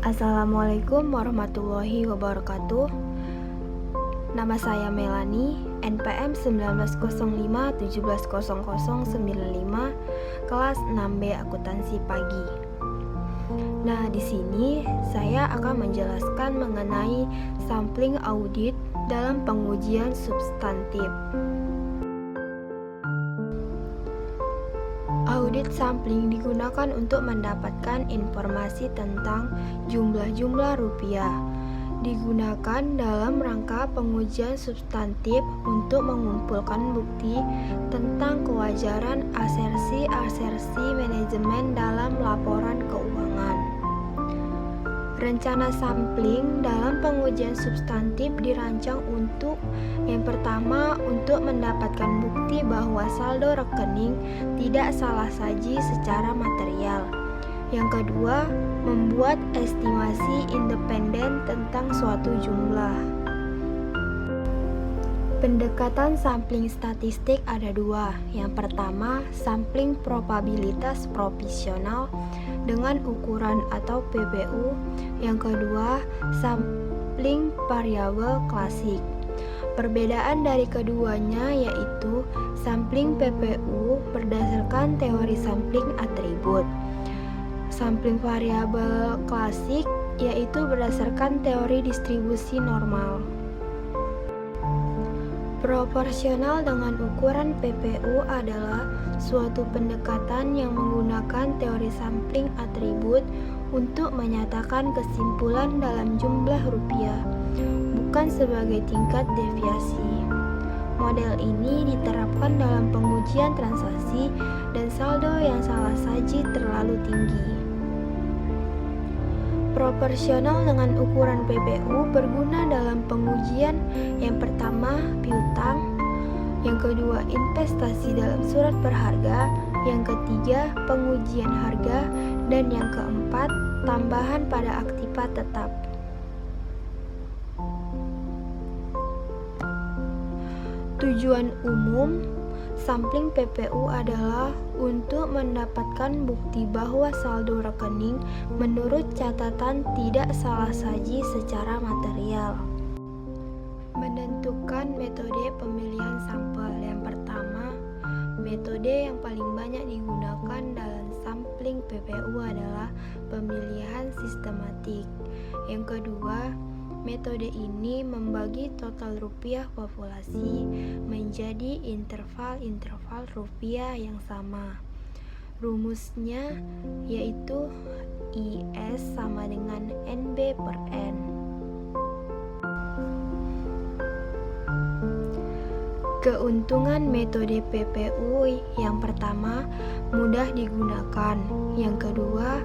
Assalamualaikum warahmatullahi wabarakatuh. Nama saya Melani, NPM 1905170095, kelas 6B Akuntansi Pagi. Nah, di sini saya akan menjelaskan mengenai sampling audit dalam pengujian substantif. Audit sampling digunakan untuk mendapatkan informasi tentang jumlah-jumlah rupiah. Digunakan dalam rangka pengujian substantif untuk mengumpulkan bukti tentang kewajaran asersi manajemen dalam laporan keuangan. Rencana sampling dalam pengujian substantif dirancang untuk yang pertama, untuk mendapatkan bukti bahwa saldo rekening tidak salah saji secara material. Yang kedua, membuat estimasi independen tentang suatu jumlah. Pendekatan sampling statistik ada dua. Yang pertama, sampling probabilitas proporsional dengan ukuran atau PPU. Yang kedua, sampling variabel klasik. Perbedaan dari keduanya yaitu sampling PPU berdasarkan teori sampling atribut. Sampling variabel klasik yaitu berdasarkan teori distribusi normal. Proporsional dengan ukuran PPU adalah suatu pendekatan yang menggunakan teori sampling atribut untuk menyatakan kesimpulan dalam jumlah rupiah, bukan sebagai tingkat deviasi. Model ini diterapkan dalam pengujian transaksi dan saldo yang salah saji terlalu tinggi. Proporsional dengan ukuran PPU berguna dalam pengujian yang pertama, piutang, yang kedua, investasi dalam surat berharga, yang ketiga, pengujian harga, dan yang keempat, tambahan pada aktiva tetap. Tujuan umum sampling PPU adalah untuk mendapatkan bukti bahwa saldo rekening menurut catatan tidak salah saji secara material. Menentukan metode pemilihan sampel. Yang pertama, metode yang paling banyak digunakan dalam sampling PPU adalah pemilihan sistematik. Yang kedua, metode ini membagi total rupiah populasi menjadi interval-interval rupiah yang sama. Rumusnya yaitu IS sama dengan NB per N. Keuntungan metode PPU yang pertama, mudah digunakan. Yang kedua,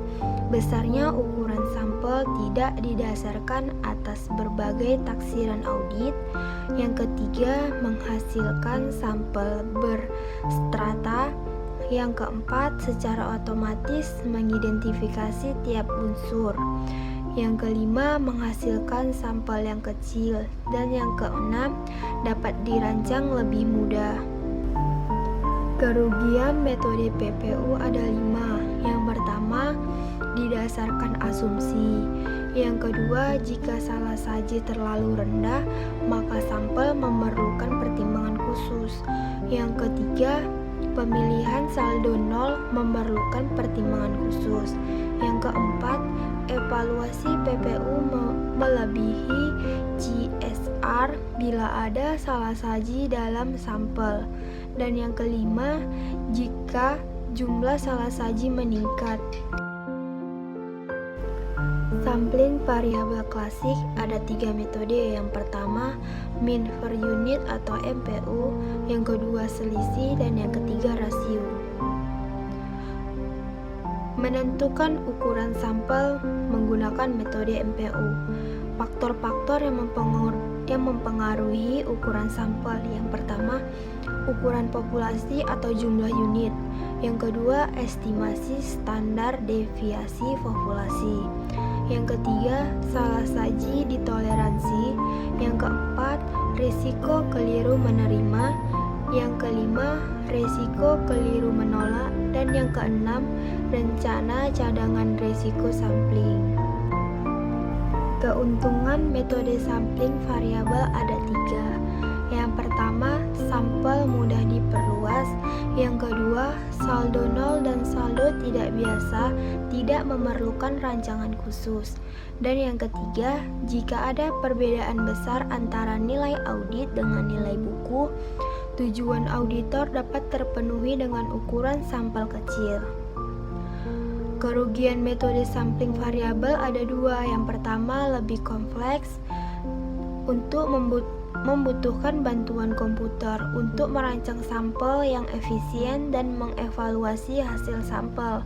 besarnya ukuran sampel tidak didasarkan atas berbagai taksiran audit. Yang ketiga, menghasilkan sampel berstrata. Yang keempat, secara otomatis mengidentifikasi tiap unsur. Yang kelima, menghasilkan sampel yang kecil. Dan yang keenam, dapat dirancang lebih mudah. Kerugian metode PPU ada 5. Yang pertama, didasarkan asumsi. Yang kedua, jika salah saji terlalu rendah, maka sampel memerlukan pertimbangan khusus. Yang ketiga, pemilihan saldo nol memerlukan pertimbangan khusus. Yang keempat, evaluasi PPU melebihi GSR bila ada salah saji dalam sampel. Dan yang kelima, jika jumlah salah saji meningkat. Sampling variabel klasik ada 3 metode. Yang pertama, mean per unit atau MPU, yang kedua selisih, dan yang ketiga rasio. Menentukan ukuran sampel menggunakan metode MPU. Faktor-faktor yang mempengaruhi ukuran sampel. Yang pertama, ukuran populasi atau jumlah unit. Yang kedua, estimasi standar deviasi populasi. Yang ketiga, salah saji ditoleransi. Yang keempat, risiko keliru menerima. Yang kelima, risiko keliru menolak. Dan yang keenam, rencana cadangan risiko sampling. Keuntungan metode sampling variabel ada 3. Yang pertama, sampel mudah diperluas. Yang kedua, saldo nol dan saldo tidak biasa tidak memerlukan rancangan khusus. Dan yang ketiga, jika ada perbedaan besar antara nilai audit dengan nilai buku, tujuan auditor dapat terpenuhi dengan ukuran sampel kecil. Kerugian metode sampling variabel ada 2. Yang pertama, lebih kompleks untuk membutuhkan bantuan komputer untuk merancang sampel yang efisien dan mengevaluasi hasil sampel.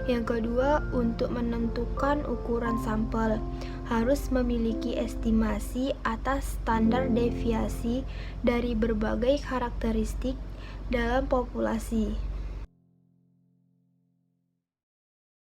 Yang kedua, untuk menentukan ukuran sampel harus memiliki estimasi atas standar deviasi dari berbagai karakteristik dalam populasi.